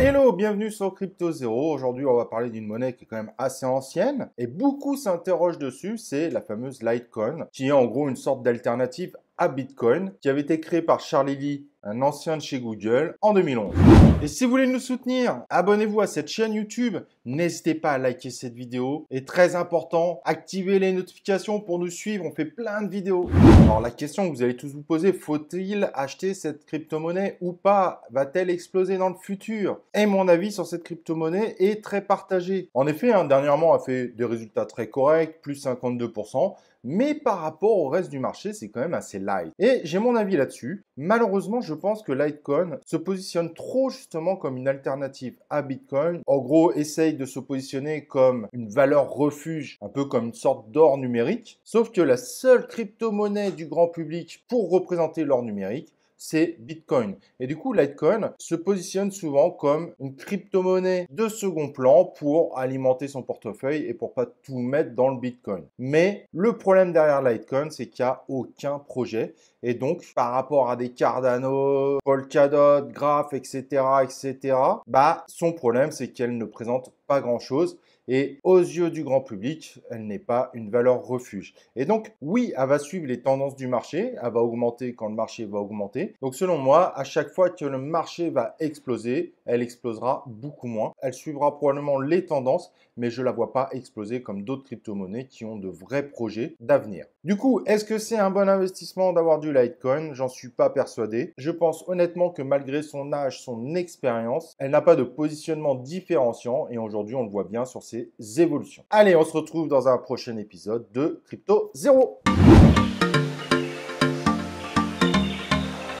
Hello, bienvenue sur Crypto Zero. Aujourd'hui, on va parler d'une monnaie qui est quand même assez ancienne et beaucoup s'interrogent dessus, c'est la fameuse Litecoin, qui est en gros une sorte d'alternative à Bitcoin, qui avait été créée par Charlie Lee, un ancien de chez Google, en 2011. Et si vous voulez nous soutenir, abonnez-vous à cette chaîne YouTube. N'hésitez pas à liker cette vidéo. Et très important, activez les notifications pour nous suivre. On fait plein de vidéos. Alors la question que vous allez tous vous poser, faut-il acheter cette crypto-monnaie ou pas? Va-t-elle exploser dans le futur? Et mon avis sur cette crypto-monnaie est très partagé. En effet, dernièrement, elle a fait des résultats très corrects, plus 52%. Mais par rapport au reste du marché, c'est quand même assez light. Et j'ai mon avis là-dessus. Malheureusement, je pense que Litecoin se positionne trop justement comme une alternative à Bitcoin. En gros, essaye de se positionner comme une valeur refuge, un peu comme une sorte d'or numérique. Sauf que la seule crypto-monnaie du grand public pour représenter l'or numérique, c'est Bitcoin. Et du coup, Litecoin se positionne souvent comme une crypto-monnaie de second plan pour alimenter son portefeuille et pour pas tout mettre dans le Bitcoin. Mais le problème derrière Litecoin, c'est qu'il n'y a aucun projet. Et donc, par rapport à des Cardano, Polkadot, Graph, etc., son problème, c'est qu'elle ne présente pas grand-chose. Et aux yeux du grand public, elle n'est pas une valeur refuge. Et donc, oui, elle va suivre les tendances du marché. Elle va augmenter quand le marché va augmenter. Donc, selon moi, à chaque fois que le marché va exploser, elle explosera beaucoup moins. Elle suivra probablement les tendances, mais je ne la vois pas exploser comme d'autres crypto-monnaies qui ont de vrais projets d'avenir. Du coup, est-ce que c'est un bon investissement d'avoir du Litecoin? J'en suis pas persuadé. Je pense honnêtement que malgré son âge, son expérience, elle n'a pas de positionnement différenciant et aujourd'hui, on le voit bien sur ses évolutions. Allez, on se retrouve dans un prochain épisode de Crypto Zero.